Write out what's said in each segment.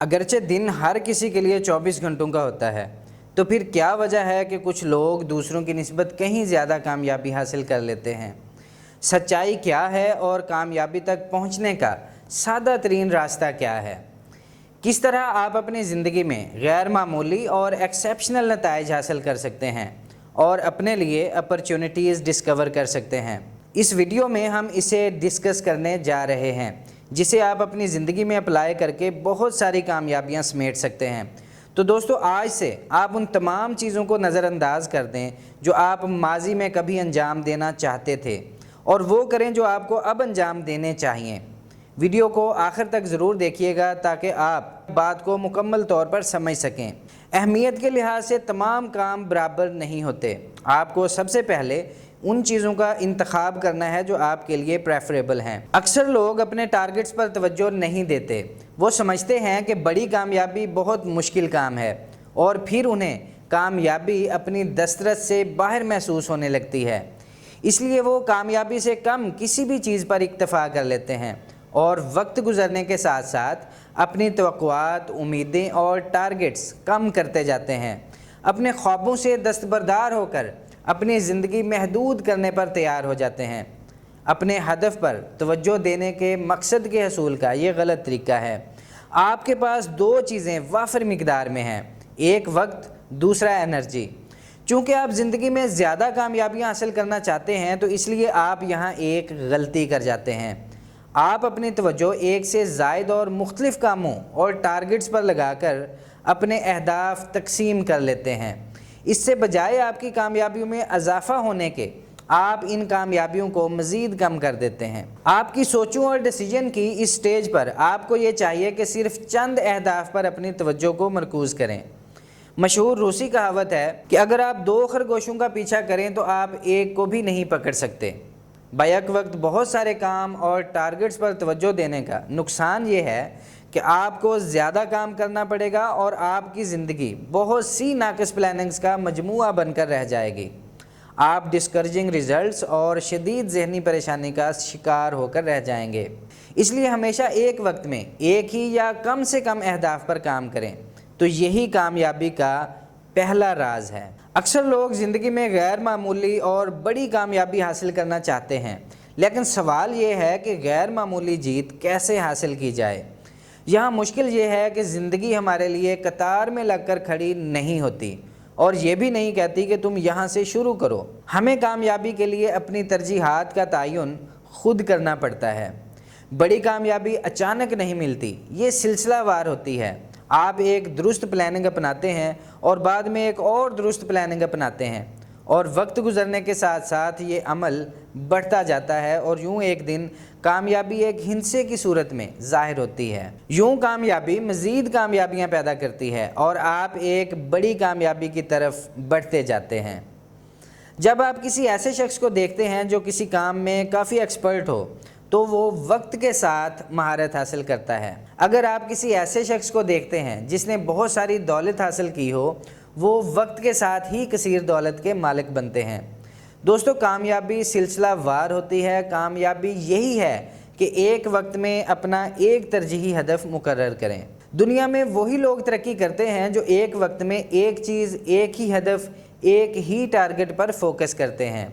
اگرچہ دن ہر کسی کے لیے 24 گھنٹوں کا ہوتا ہے، تو پھر کیا وجہ ہے کہ کچھ لوگ دوسروں کی نسبت کہیں زیادہ کامیابی حاصل کر لیتے ہیں؟ سچائی کیا ہے اور کامیابی تک پہنچنے کا سادہ ترین راستہ کیا ہے؟ کس طرح آپ اپنی زندگی میں غیر معمولی اور ایکسیپشنل نتائج حاصل کر سکتے ہیں اور اپنے لیے اپرچونٹیز ڈسکور کر سکتے ہیں؟ اس ویڈیو میں ہم اسے ڈسکس کرنے جا رہے ہیں، جسے آپ اپنی زندگی میں اپلائی کر کے بہت ساری کامیابیاں سمیٹ سکتے ہیں۔ تو دوستو، آج سے آپ ان تمام چیزوں کو نظر انداز کر دیں جو آپ ماضی میں کبھی انجام دینا چاہتے تھے، اور وہ کریں جو آپ کو اب انجام دینے چاہیے۔ ویڈیو کو آخر تک ضرور دیکھیے گا تاکہ آپ بات کو مکمل طور پر سمجھ سکیں۔ اہمیت کے لحاظ سے تمام کام برابر نہیں ہوتے۔ آپ کو سب سے پہلے ان چیزوں کا انتخاب کرنا ہے جو آپ کے لیے پریفریبل ہیں۔ اکثر لوگ اپنے ٹارگٹس پر توجہ نہیں دیتے۔ وہ سمجھتے ہیں کہ بڑی کامیابی بہت مشکل کام ہے، اور پھر انہیں کامیابی اپنی دسترس سے باہر محسوس ہونے لگتی ہے۔ اس لیے وہ کامیابی سے کم کسی بھی چیز پر اکتفا کر لیتے ہیں، اور وقت گزرنے کے ساتھ ساتھ اپنی توقعات، امیدیں اور ٹارگٹس کم کرتے جاتے ہیں۔ اپنے خوابوں سے دستبردار ہو کر اپنی زندگی محدود کرنے پر تیار ہو جاتے ہیں۔ اپنے ہدف پر توجہ دینے کے مقصد کے حصول کا یہ غلط طریقہ ہے۔ آپ کے پاس دو چیزیں وافر مقدار میں ہیں، ایک وقت، دوسرا انرجی۔ چونکہ آپ زندگی میں زیادہ کامیابیاں حاصل کرنا چاہتے ہیں، تو اس لیے آپ یہاں ایک غلطی کر جاتے ہیں۔ آپ اپنی توجہ ایک سے زائد اور مختلف کاموں اور ٹارگٹس پر لگا کر اپنے اہداف تقسیم کر لیتے ہیں۔ اس سے بجائے آپ کی کامیابیوں میں اضافہ ہونے کے، آپ ان کامیابیوں کو مزید کم کر دیتے ہیں۔ آپ کی سوچوں اور ڈیسیجن کی اس سٹیج پر آپ کو یہ چاہیے کہ صرف چند اہداف پر اپنی توجہ کو مرکوز کریں۔ مشہور روسی کہاوت ہے کہ اگر آپ دو خرگوشوں کا پیچھا کریں تو آپ ایک کو بھی نہیں پکڑ سکتے۔ بیک وقت بہت سارے کام اور ٹارگٹس پر توجہ دینے کا نقصان یہ ہے کہ آپ کو زیادہ کام کرنا پڑے گا، اور آپ کی زندگی بہت سی ناقص پلاننگز کا مجموعہ بن کر رہ جائے گی۔ آپ ڈسکریجنگ ریزلٹس اور شدید ذہنی پریشانی کا شکار ہو کر رہ جائیں گے۔ اس لیے ہمیشہ ایک وقت میں ایک ہی یا کم سے کم اہداف پر کام کریں، تو یہی کامیابی کا پہلا راز ہے۔ اکثر لوگ زندگی میں غیر معمولی اور بڑی کامیابی حاصل کرنا چاہتے ہیں، لیکن سوال یہ ہے کہ غیر معمولی جیت کیسے حاصل کی جائے؟ یہاں مشکل یہ ہے کہ زندگی ہمارے لیے قطار میں لگ کر کھڑی نہیں ہوتی، اور یہ بھی نہیں کہتی کہ تم یہاں سے شروع کرو۔ ہمیں کامیابی کے لیے اپنی ترجیحات کا تعین خود کرنا پڑتا ہے۔ بڑی کامیابی اچانک نہیں ملتی، یہ سلسلہ وار ہوتی ہے۔ آپ ایک درست پلاننگ اپناتے ہیں اور بعد میں ایک اور درست پلاننگ اپناتے ہیں، اور وقت گزرنے کے ساتھ ساتھ یہ عمل بڑھتا جاتا ہے، اور یوں ایک دن کامیابی ایک ہندسے کی صورت میں ظاہر ہوتی ہے۔ یوں کامیابی مزید کامیابیاں پیدا کرتی ہے، اور آپ ایک بڑی کامیابی کی طرف بڑھتے جاتے ہیں۔ جب آپ کسی ایسے شخص کو دیکھتے ہیں جو کسی کام میں کافی ایکسپرٹ ہو، تو وہ وقت کے ساتھ مہارت حاصل کرتا ہے۔ اگر آپ کسی ایسے شخص کو دیکھتے ہیں جس نے بہت ساری دولت حاصل کی ہو، وہ وقت کے ساتھ ہی کثیر دولت کے مالک بنتے ہیں۔ دوستو، کامیابی سلسلہ وار ہوتی ہے۔ کامیابی یہی ہے کہ ایک وقت میں اپنا ایک ترجیحی ہدف مقرر کریں۔ دنیا میں وہی لوگ ترقی کرتے ہیں جو ایک وقت میں ایک چیز، ایک ہی ہدف، ایک ہی ٹارگٹ پر فوکس کرتے ہیں۔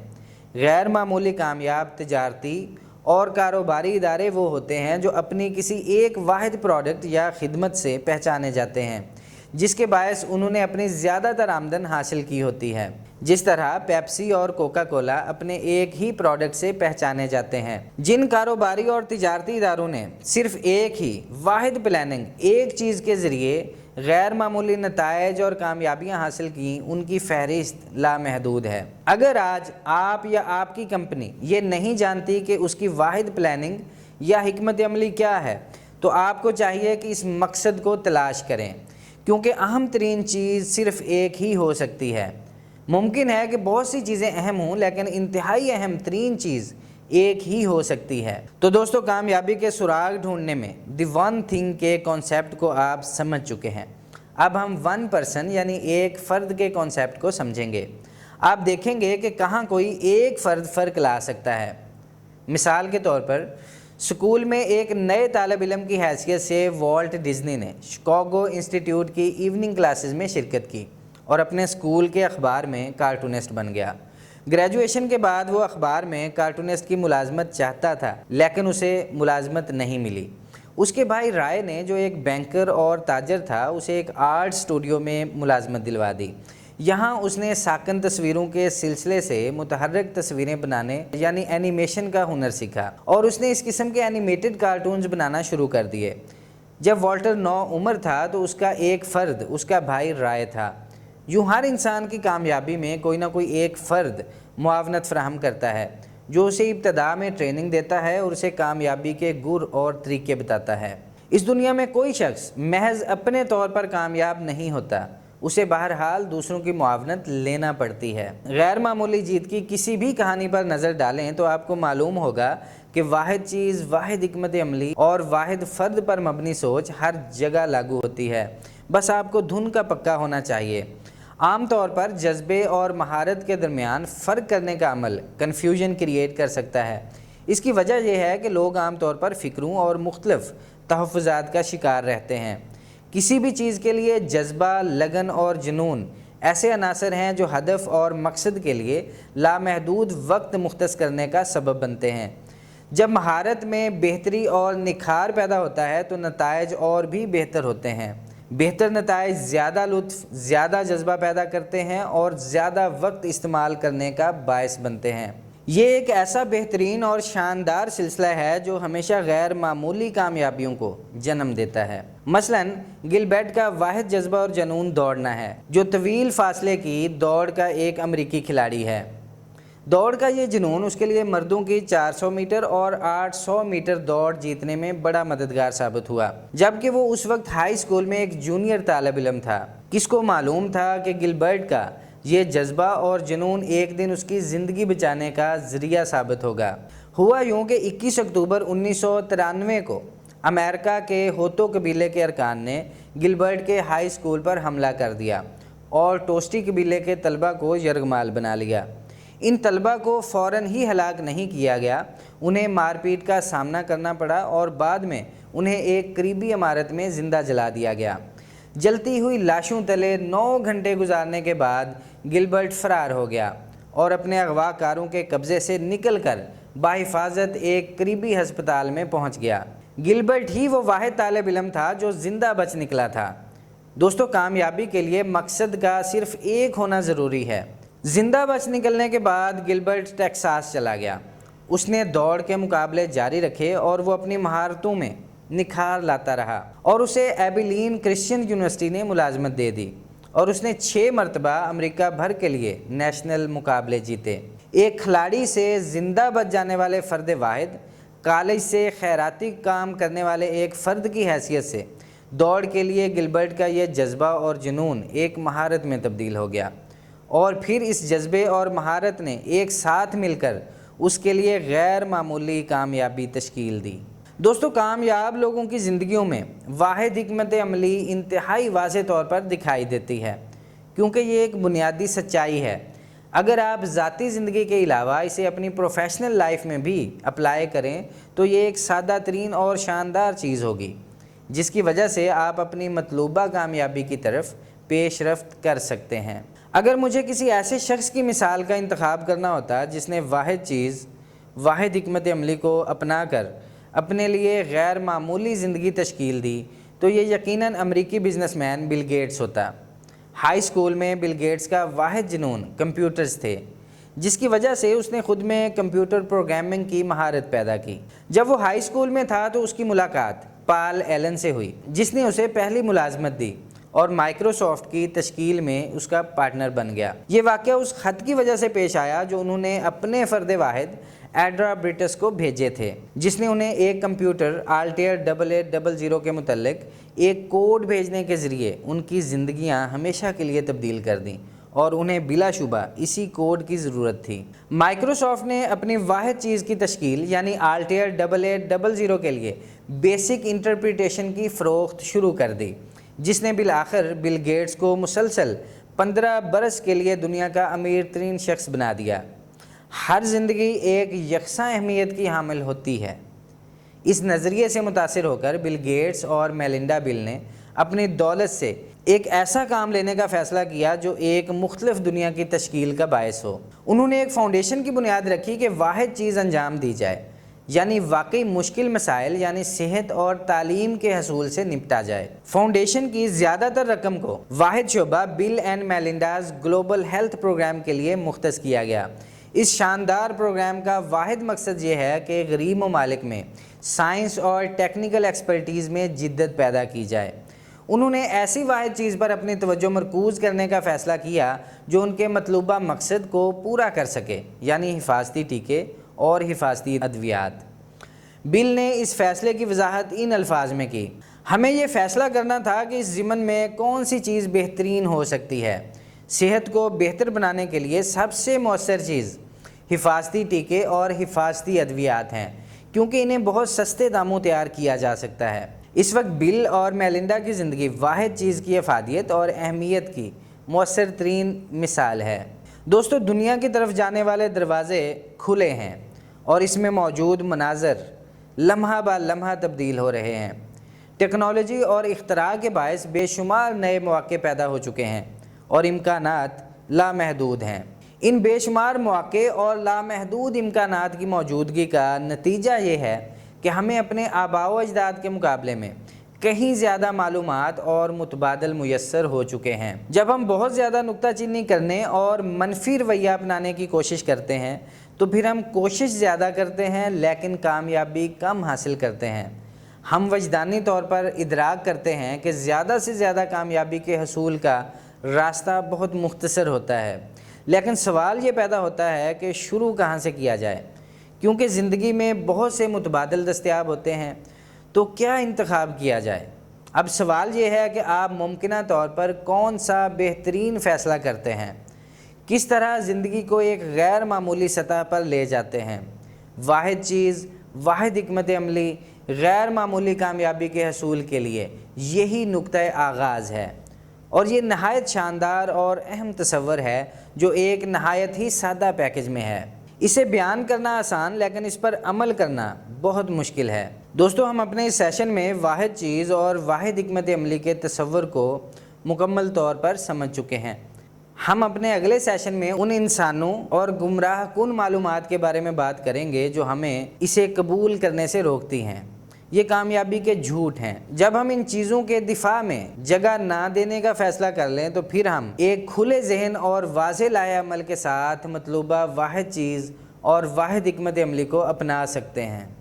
غیر معمولی کامیاب تجارتی اور کاروباری ادارے وہ ہوتے ہیں جو اپنی کسی ایک واحد پروڈکٹ یا خدمت سے پہچانے جاتے ہیں، جس کے باعث انہوں نے اپنی زیادہ تر آمدن حاصل کی ہوتی ہے۔ جس طرح پیپسی اور کوکا کولا اپنے ایک ہی پروڈکٹ سے پہچانے جاتے ہیں۔ جن کاروباری اور تجارتی اداروں نے صرف ایک ہی واحد پلاننگ، ایک چیز کے ذریعے غیر معمولی نتائج اور کامیابیاں حاصل کی، ان کی فہرست لامحدود ہے۔ اگر آج آپ یا آپ کی کمپنی یہ نہیں جانتی کہ اس کی واحد پلاننگ یا حکمت عملی کیا ہے، تو آپ کو چاہیے کہ اس مقصد کو تلاش کریں، کیونکہ اہم ترین چیز صرف ایک ہی ہو سکتی ہے۔ ممکن ہے کہ بہت سی چیزیں اہم ہوں، لیکن انتہائی اہم ترین چیز ایک ہی ہو سکتی ہے۔ تو دوستو، کامیابی کے سراغ ڈھونڈنے میں دی ون تھنگ کے کانسیپٹ کو آپ سمجھ چکے ہیں۔ اب ہم ون پرسن یعنی ایک فرد کے کانسیپٹ کو سمجھیں گے۔ آپ دیکھیں گے کہ کہاں کوئی ایک فرد فرق لا سکتا ہے۔ مثال کے طور پر اسکول میں ایک نئے طالب علم کی حیثیت سے والٹ ڈزنی نے شکاگو انسٹیٹیوٹ کی ایوننگ کلاسز میں شرکت کی اور اپنے اسکول کے اخبار میں کارٹونسٹ بن گیا۔ گریجویشن کے بعد وہ اخبار میں کارٹونسٹ کی ملازمت چاہتا تھا، لیکن اسے ملازمت نہیں ملی۔ اس کے بھائی رائے نے، جو ایک بینکر اور تاجر تھا، اسے ایک آرٹ اسٹوڈیو میں ملازمت دلوا دی۔ یہاں اس نے ساکن تصویروں کے سلسلے سے متحرک تصویریں بنانے یعنی اینیمیشن کا ہنر سیکھا، اور اس نے اس قسم کے اینیمیٹڈ کارٹونز بنانا شروع کر دیے۔ جب والٹر 9 عمر تھا تو اس کا ایک فرد اس کا بھائی رائے تھا۔ یوں ہر انسان کی کامیابی میں کوئی نہ کوئی ایک فرد معاونت فراہم کرتا ہے، جو اسے ابتدا میں ٹریننگ دیتا ہے اور اسے کامیابی کے گر اور طریقے بتاتا ہے۔ اس دنیا میں کوئی شخص محض اپنے طور پر کامیاب نہیں ہوتا، اسے بہرحال دوسروں کی معاونت لینا پڑتی ہے۔ غیر معمولی جیت کی کسی بھی کہانی پر نظر ڈالیں تو آپ کو معلوم ہوگا کہ واحد چیز، واحد حکمت عملی اور واحد فرد پر مبنی سوچ ہر جگہ لاگو ہوتی ہے، بس آپ کو دھن کا پکا ہونا چاہیے۔ عام طور پر جذبے اور مہارت کے درمیان فرق کرنے کا عمل کنفیوژن کریٹ کر سکتا ہے۔ اس کی وجہ یہ ہے کہ لوگ عام طور پر فکروں اور مختلف تحفظات کا شکار رہتے ہیں۔ کسی بھی چیز کے لیے جذبہ، لگن اور جنون ایسے عناصر ہیں جو ہدف اور مقصد کے لیے لامحدود وقت مختص کرنے کا سبب بنتے ہیں۔ جب مہارت میں بہتری اور نکھار پیدا ہوتا ہے تو نتائج اور بھی بہتر ہوتے ہیں۔ بہتر نتائج زیادہ لطف، زیادہ جذبہ پیدا کرتے ہیں اور زیادہ وقت استعمال کرنے کا باعث بنتے ہیں۔ یہ ایک ایسا بہترین اور شاندار سلسلہ ہے جو ہمیشہ غیر معمولی کامیابیوں کو جنم دیتا ہے۔ مثلاً گلبرٹ کا واحد جذبہ اور جنون دوڑنا ہے، جو طویل فاصلے کی دوڑ کا ایک امریکی کھلاڑی ہے۔ دوڑ کا یہ جنون اس کے لیے مردوں کی 400 میٹر اور 800 میٹر دوڑ جیتنے میں بڑا مددگار ثابت ہوا، جبکہ وہ اس وقت ہائی اسکول میں ایک جونیئر طالب علم تھا۔ کس کو معلوم تھا کہ گلبرٹ کا یہ جذبہ اور جنون ایک دن اس کی زندگی بچانے کا ذریعہ ثابت ہوگا۔ ہوا یوں کہ 21 اکتوبر 1993 کو امریکہ کے ہوتو قبیلے کے ارکان نے گلبرٹ کے ہائی اسکول پر حملہ کر دیا اور ٹوسٹی قبیلے کے طلبہ کو یرغمال بنا لیا۔ ان طلبہ کو فوراً ہی ہلاک نہیں کیا گیا، انہیں مار پیٹ کا سامنا کرنا پڑا اور بعد میں انہیں ایک قریبی عمارت میں زندہ جلا دیا گیا۔ جلتی ہوئی لاشوں تلے 9 گھنٹے گزارنے کے بعد گلبرٹ فرار ہو گیا اور اپنے اغوا کاروں کے قبضے سے نکل کر بحفاظت ایک قریبی ہسپتال میں پہنچ گیا۔ گلبرٹ ہی وہ واحد طالب علم تھا جو زندہ بچ نکلا تھا۔ دوستو، کامیابی کے لیے مقصد کا صرف ایک ہونا ضروری ہے۔ زندہ بچ نکلنے کے بعد گلبرٹ ٹیکساس چلا گیا۔ اس نے دوڑ کے مقابلے جاری رکھے اور وہ اپنی مہارتوں میں نکھار لاتا رہا اور اسے ایبیلین کرسچین یونیورسٹی نے ملازمت دے دی اور اس نے 6 مرتبہ امریکہ بھر کے لیے نیشنل مقابلے جیتے۔ ایک کھلاڑی سے زندہ بچ جانے والے فرد واحد، کالج سے خیراتی کام کرنے والے ایک فرد کی حیثیت سے دوڑ کے لیے گلبرٹ کا یہ جذبہ اور جنون ایک مہارت میں تبدیل ہو گیا، اور پھر اس جذبے اور مہارت نے ایک ساتھ مل کر اس کے لیے غیر معمولی کامیابی تشکیل دی۔ دوستو، کامیاب لوگوں کی زندگیوں میں واحد حکمت عملی انتہائی واضح طور پر دکھائی دیتی ہے، کیونکہ یہ ایک بنیادی سچائی ہے۔ اگر آپ ذاتی زندگی کے علاوہ اسے اپنی پروفیشنل لائف میں بھی اپلائی کریں تو یہ ایک سادہ ترین اور شاندار چیز ہوگی، جس کی وجہ سے آپ اپنی مطلوبہ کامیابی کی طرف پیش رفت کر سکتے ہیں۔ اگر مجھے کسی ایسے شخص کی مثال کا انتخاب کرنا ہوتا جس نے واحد چیز، واحد حکمت عملی کو اپنا کر اپنے لیے غیر معمولی زندگی تشکیل دی، تو یہ یقیناً امریکی بزنس مین بل گیٹس ہوتا۔ ہائی اسکول میں بل گیٹس کا واحد جنون کمپیوٹرز تھے، جس کی وجہ سے اس نے خود میں کمپیوٹر پروگرامنگ کی مہارت پیدا کی۔ جب وہ ہائی اسکول میں تھا تو اس کی ملاقات پال ایلن سے ہوئی، جس نے اسے پہلی ملازمت دی اور مائکروسافٹ کی تشکیل میں اس کا پارٹنر بن گیا۔ یہ واقعہ اس خط کی وجہ سے پیش آیا جو انہوں نے اپنے فرد واحد ایڈرا برٹس کو بھیجے تھے، جس نے انہیں ایک کمپیوٹر آلٹیئر 8800 کے متعلق ایک کوڈ بھیجنے کے ذریعے ان کی زندگیاں ہمیشہ کے لیے تبدیل کر دیں، اور انہیں بلا شبہ اسی کوڈ کی ضرورت تھی۔ مائکروسافٹ نے اپنی واحد چیز کی تشکیل یعنی آلٹیئر 8800 کے لیے بیسک انٹرپریٹیشن کی فروخت شروع کر دی، جس نے بالآخر بل گیٹس کو مسلسل 15 برس کے لیے دنیا کا امیر ترین شخص بنا دیا۔ ہر زندگی ایک یکساں اہمیت کی حامل ہوتی ہے۔ اس نظریے سے متاثر ہو کر بل گیٹس اور میلنڈا بل نے اپنی دولت سے ایک ایسا کام لینے کا فیصلہ کیا جو ایک مختلف دنیا کی تشکیل کا باعث ہو۔ انہوں نے ایک فاؤنڈیشن کی بنیاد رکھی کہ واحد چیز انجام دی جائے، یعنی واقعی مشکل مسائل یعنی صحت اور تعلیم کے حصول سے نپٹا جائے۔ فاؤنڈیشن کی زیادہ تر رقم کو واحد شعبہ بل اینڈ میلنڈاز گلوبل ہیلتھ پروگرام کے لیے مختص کیا گیا۔ اس شاندار پروگرام کا واحد مقصد یہ ہے کہ غریب ممالک میں سائنس اور ٹیکنیکل ایکسپرٹیز میں جدت پیدا کی جائے۔ انہوں نے ایسی واحد چیز پر اپنی توجہ مرکوز کرنے کا فیصلہ کیا جو ان کے مطلوبہ مقصد کو پورا کر سکے، یعنی حفاظتی ٹیکے اور حفاظتی ادویات۔ بل نے اس فیصلے کی وضاحت ان الفاظ میں کی: ہمیں یہ فیصلہ کرنا تھا کہ اس ضمن میں کون سی چیز بہترین ہو سکتی ہے۔ صحت کو بہتر بنانے کے لیے سب سے مؤثر چیز حفاظتی ٹیکے اور حفاظتی ادویات ہیں، کیونکہ انہیں بہت سستے داموں تیار کیا جا سکتا ہے۔ اس وقت بل اور میلنڈا کی زندگی واحد چیز کی افادیت اور اہمیت کی مؤثر ترین مثال ہے۔ دوستو، دنیا کی طرف جانے والے دروازے کھلے ہیں اور اس میں موجود مناظر لمحہ بہ لمحہ تبدیل ہو رہے ہیں۔ ٹیکنالوجی اور اختراع کے باعث بے شمار نئے مواقع پیدا ہو چکے ہیں اور امکانات لامحدود ہیں۔ ان بے شمار مواقع اور لامحدود امکانات کی موجودگی کا نتیجہ یہ ہے کہ ہمیں اپنے آباء و اجداد کے مقابلے میں کہیں زیادہ معلومات اور متبادل میسر ہو چکے ہیں۔ جب ہم بہت زیادہ نکتہ چینی کرنے اور منفی رویہ اپنانے کی کوشش کرتے ہیں تو پھر ہم کوشش زیادہ کرتے ہیں لیکن کامیابی کم حاصل کرتے ہیں۔ ہم وجدانی طور پر ادراک کرتے ہیں کہ زیادہ سے زیادہ کامیابی کے حصول کا راستہ بہت مختصر ہوتا ہے، لیکن سوال یہ پیدا ہوتا ہے کہ شروع کہاں سے کیا جائے؟ کیونکہ زندگی میں بہت سے متبادل دستیاب ہوتے ہیں، تو کیا انتخاب کیا جائے؟ اب سوال یہ ہے کہ آپ ممکنہ طور پر کون سا بہترین فیصلہ کرتے ہیں، کس طرح زندگی کو ایک غیر معمولی سطح پر لے جاتے ہیں۔ واحد چیز، واحد حکمت عملی، غیر معمولی کامیابی کے حصول کے لیے یہی نقطۂ آغاز ہے، اور یہ نہایت شاندار اور اہم تصور ہے جو ایک نہایت ہی سادہ پیکج میں ہے۔ اسے بیان کرنا آسان لیکن اس پر عمل کرنا بہت مشکل ہے۔ دوستو، ہم اپنے اس سیشن میں واحد چیز اور واحد حکمت عملی کے تصور کو مکمل طور پر سمجھ چکے ہیں۔ ہم اپنے اگلے سیشن میں ان انسانوں اور گمراہ کن معلومات کے بارے میں بات کریں گے جو ہمیں اسے قبول کرنے سے روکتی ہیں۔ یہ کامیابی کے جھوٹ ہیں۔ جب ہم ان چیزوں کے دفاع میں جگہ نہ دینے کا فیصلہ کر لیں تو پھر ہم ایک کھلے ذہن اور واضح لائحہ عمل کے ساتھ مطلوبہ واحد چیز اور واحد حکمت عملی کو اپنا سکتے ہیں۔